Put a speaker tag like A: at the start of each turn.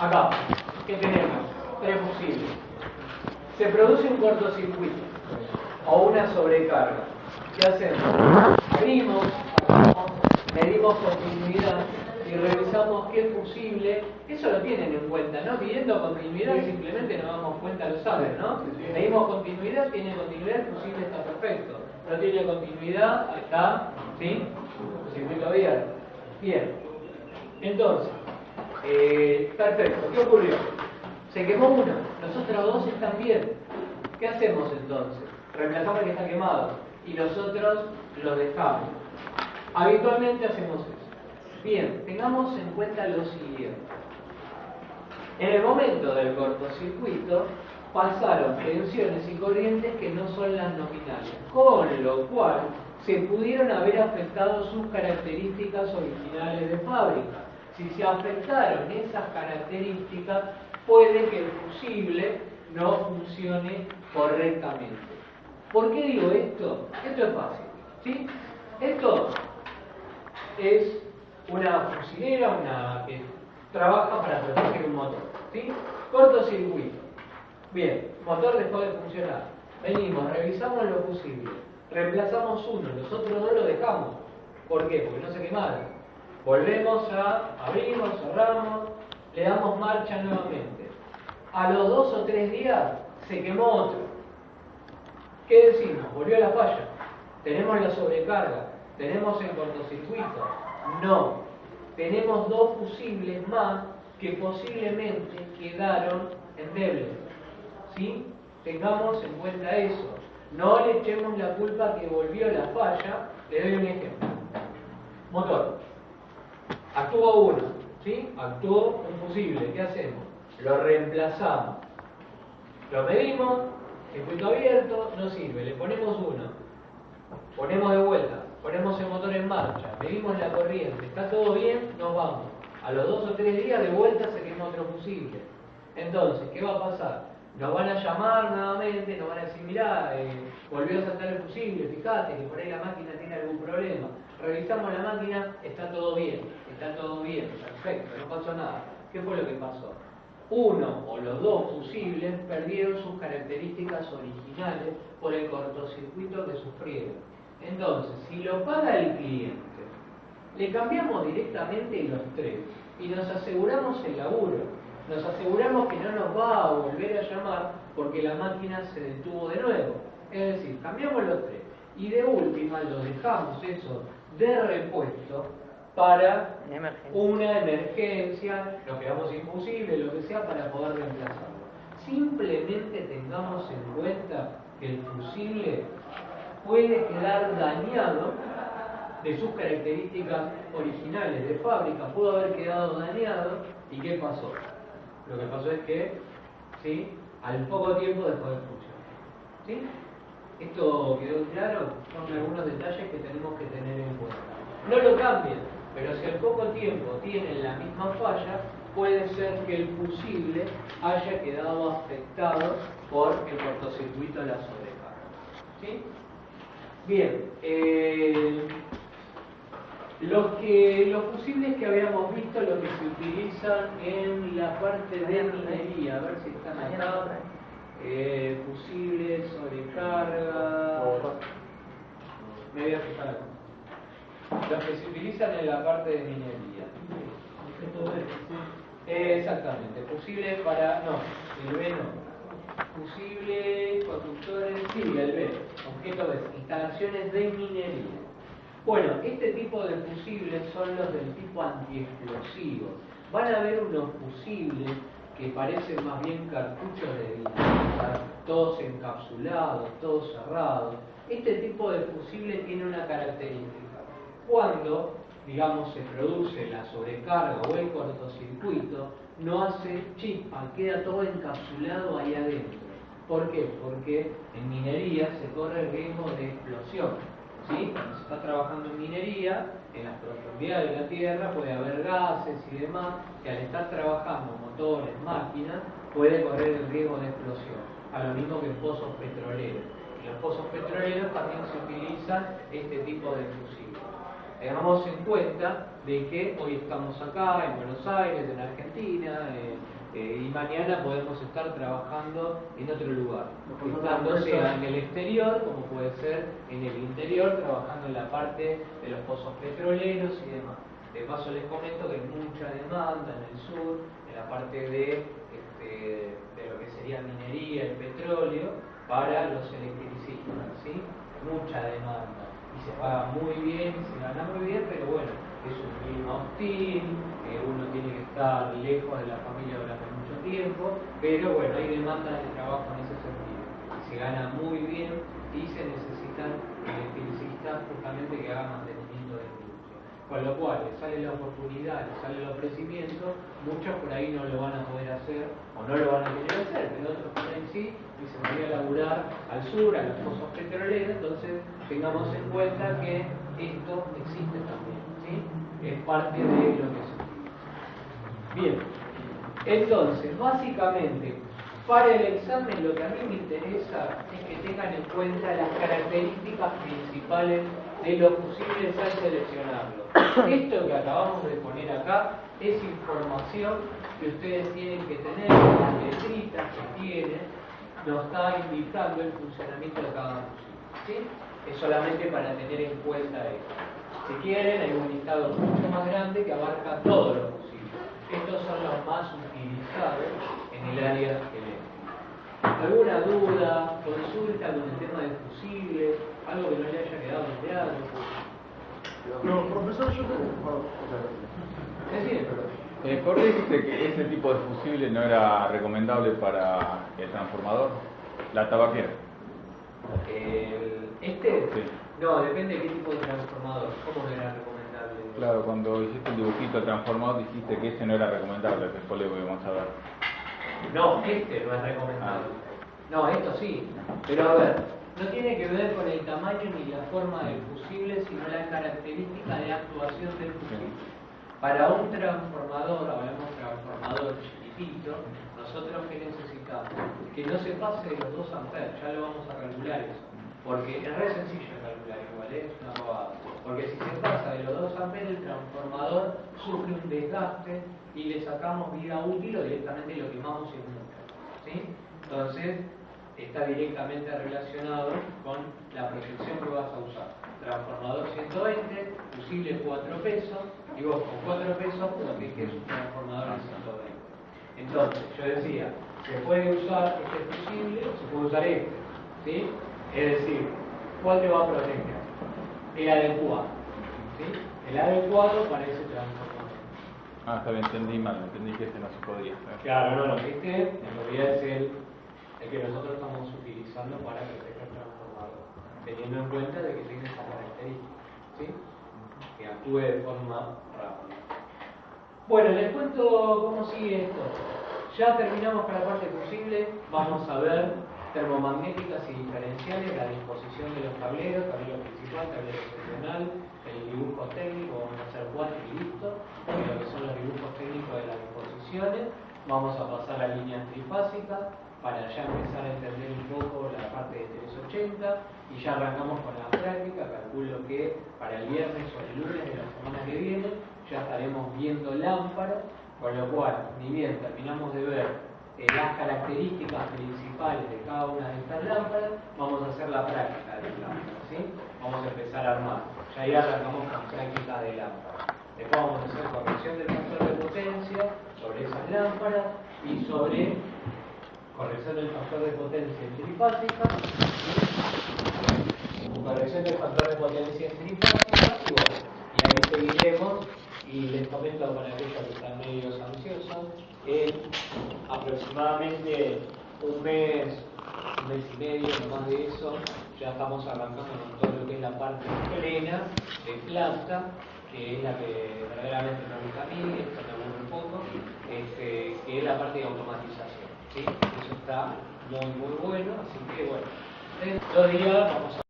A: Acá, ¿qué tenemos? Tres fusibles. Se produce un cortocircuito o una sobrecarga. ¿Qué hacemos? Abrimos, medimos continuidad y revisamos qué fusible. Eso lo tienen en cuenta, ¿no? Midiendo continuidad simplemente nos damos cuenta, lo saben, ¿no? Medimos continuidad, tiene continuidad, el fusible está perfecto. No tiene continuidad, está, ¿sí? Circuito abierto. Bien. Entonces, perfecto. ¿Qué ocurrió? Se quemó uno, los otros dos están bien. ¿Qué hacemos entonces? Reemplazamos el que está quemado y los otros los dejamos. Habitualmente hacemos eso. Bien, tengamos en cuenta lo siguiente. En el momento del cortocircuito pasaron tensiones y corrientes que no son las nominales, con lo cual se pudieron haber afectado sus características originales de fábrica. Si se afectaron esas características, puede que el fusible no funcione correctamente. ¿Por qué digo esto? Esto es fácil, ¿sí? Esto es una fusilera, una que trabaja para proteger un motor, ¿sí? Cortocircuito. Bien, motor dejó de funcionar. Venimos, revisamos lo fusible. Reemplazamos uno, los otros dos lo dejamos. ¿Por qué? Porque no se quemaron. Volvemos a abrimos, cerramos, le damos marcha nuevamente. A los 2 o 3 días se quemó otro. ¿Qué decimos? Volvió la falla. Tenemos la sobrecarga. Tenemos el cortocircuito. No. Tenemos dos fusibles más que posiblemente quedaron endebles. ¿Sí? Tengamos en cuenta eso. No le echemos la culpa que volvió la falla. Le doy un ejemplo. Motor. Actuó uno, ¿sí? Actuó un fusible. ¿Qué hacemos? Lo reemplazamos. Lo medimos, circuito abierto, no sirve. Le ponemos uno. Ponemos de vuelta. Ponemos el motor en marcha. Medimos la corriente. ¿Está todo bien? Nos vamos. A los 2 o 3 días de vuelta se quema otro fusible. Entonces, ¿qué va a pasar? Nos van a llamar nuevamente, nos van a decir, mirá, volvió a saltar el fusible, fíjate que por ahí la máquina tiene algún problema. Revisamos la máquina, está todo bien, perfecto, no pasó nada. ¿Qué fue lo que pasó? Uno o los dos fusibles perdieron sus características originales por el cortocircuito que sufrieron. Entonces, si lo paga el cliente, le cambiamos directamente los tres y nos aseguramos el laburo. Nos aseguramos que no nos va a volver a llamar porque la máquina se detuvo de nuevo. Es decir, cambiamos los tres y de última los dejamos eso de repuesto para una emergencia, nos quedamos sin fusible, lo que sea, para poder reemplazarlo. Simplemente tengamos en cuenta que el fusible puede quedar dañado de sus características originales de fábrica, pudo haber quedado dañado. ¿Y qué pasó? Lo que pasó es que, ¿sí?, al poco tiempo dejó de funcionar. ¿Sí? ¿Esto quedó claro? Son algunos detalles que tenemos que tener en cuenta. No lo cambien, pero si al poco tiempo tienen la misma falla, puede ser que el fusible haya quedado afectado por el cortocircuito de la sobrecarga. ¿Sí? Bien, los fusibles que habíamos visto, los que se utilizan en la parte de minería, a ver si están acá. Fusibles, sobrecarga. Me voy a fijar acá. Los que se utilizan en la parte de minería. Exactamente, fusibles para. No, el B no. Fusibles, conductores, sí, el B. Objeto B. Instalaciones de minería. Bueno, este tipo de fusibles son los del tipo antiexplosivo. Van a haber unos fusibles que parecen más bien cartuchos de dinamita, todos encapsulados, todos cerrados. Este tipo de fusible tiene una característica. Cuando, digamos, se produce la sobrecarga o el cortocircuito, no hace chispa, queda todo encapsulado ahí adentro. ¿Por qué? Porque en minería se corre el riesgo de explosión. ¿Sí? Cuando se está trabajando en minería, en las profundidades de la tierra puede haber gases y demás, que al estar trabajando motores, máquinas, puede correr el riesgo de explosión. A lo mismo que en pozos petroleros. En los pozos petroleros también se utilizan este tipo de fusibles. Tengamos en cuenta de que hoy estamos acá en Buenos Aires, en Argentina, y mañana podemos estar trabajando en otro lugar, estando sea en el exterior como puede ser en el interior, trabajando en la parte de los pozos petroleros y demás. De paso les comento que hay mucha demanda en el sur, en la parte de lo que sería minería, el petróleo, para los electricistas, ¿sí? Mucha demanda y se paga muy bien, se gana muy bien, pero bueno, es un clima hostil, uno tiene que estar lejos de la familia durante mucho tiempo, pero bueno, hay demanda de trabajo en ese sentido. Se gana muy bien y se necesitan electricistas justamente que hagan mantenimiento de industria. Con lo cual, les sale la oportunidad, les sale el ofrecimiento, muchos por ahí no lo van a poder hacer o no lo van a querer hacer, pero otros por ahí sí, y se van a laburar al sur, a los pozos petroleros. Entonces tengamos en cuenta que esto existe también, ¿sí? Es parte de lo que se estudia. Bien, entonces básicamente para el examen lo que a mí me interesa es que tengan en cuenta las características principales de los fusibles al seleccionarlo. Esto que acabamos de poner acá es información que ustedes tienen que tener, las letritas que tienen, nos está indicando el funcionamiento de cada fusible, ¿sí? Es solamente para tener en cuenta esto. Si quieren, hay un listado mucho más grande que abarca todos los fusibles. Estos son los más utilizados en el área eléctrica. ¿Alguna duda, consulta con el tema de fusibles? ¿Algo que no le haya quedado claro?
B: No, profesor, yo tengo...
C: ¿Por qué dijiste que ese tipo de fusible no era recomendable para el transformador? La tabaquera.
A: Sí. No, depende de qué tipo de transformador. ¿Cómo era recomendable?
C: Claro, cuando hiciste el dibujito del transformador dijiste que ese no era recomendable, que después le vamos a ver.
A: No, no es recomendable. No, esto sí. Pero a ver, no tiene que ver con el tamaño ni la forma del fusible, sino la característica de actuación del fusible. Para un transformador, hablamos de transformador chiquitito, nosotros ¿qué necesitamos? Que no se pase de los 2 amperes, ya lo vamos a calcular eso. Porque es re sencillo calcular igual, es una robada. Porque si se pasa de los 2 amperes, el transformador sufre un desgaste y le sacamos vida útil o directamente lo quemamos en mucho, ¿sí? Entonces, está directamente relacionado con la proyección que vas a usar. Transformador 120, fusible 4 pesos, y vos con 4 pesos lo que es un transformador de 120. Entonces, yo decía, se puede usar este fusible o se puede usar este, ¿sí? Es decir, ¿cuál te va a proteger? El adecuado, ¿sí? El adecuado para ese transformador.
C: Está bien, entendí mal, entendí que este no se podía.
A: Claro, no, este en realidad es el que nosotros estamos utilizando para proteger el transformador, teniendo en cuenta de que tiene esa característica, ¿sí? Que actúe de forma rápida. Bueno, les cuento cómo sigue esto. Ya terminamos con la parte fusible, vamos a ver termomagnéticas y diferenciales, la disposición de los tableros, tablero principal, tablero seccional, el dibujo técnico, vamos a hacer 4 y listo, lo que son los dibujos técnicos de las disposiciones. Vamos a pasar a líneas trifásicas para ya empezar a entender un poco la parte de 380 y ya arrancamos con la práctica. Calculo que para el viernes o el lunes de la semana que viene ya estaremos viendo lámparas, con lo cual, ni bien terminamos de ver las características principales de cada una de estas lámparas, vamos a hacer la práctica de las lámparas, ¿sí? Vamos a empezar a armar. Ya ahí arrancamos con práctica de lámparas. Después vamos a hacer corrección del factor de potencia sobre esas lámparas y sobre corrección del factor de potencia en trifásica, corrección del factor de potencia en trifásica, y bueno, y ahí seguiremos. Y les comento para aquellos que están medio ansiosos, aproximadamente un mes y medio, no más de eso, ya estamos arrancando con todo lo que es la parte plena de planta, que es la que verdaderamente nos gusta a mí, esto me aburre un poco, que es la parte de automatización, ¿sí? Eso está muy bueno, así que bueno, en 2 días vamos a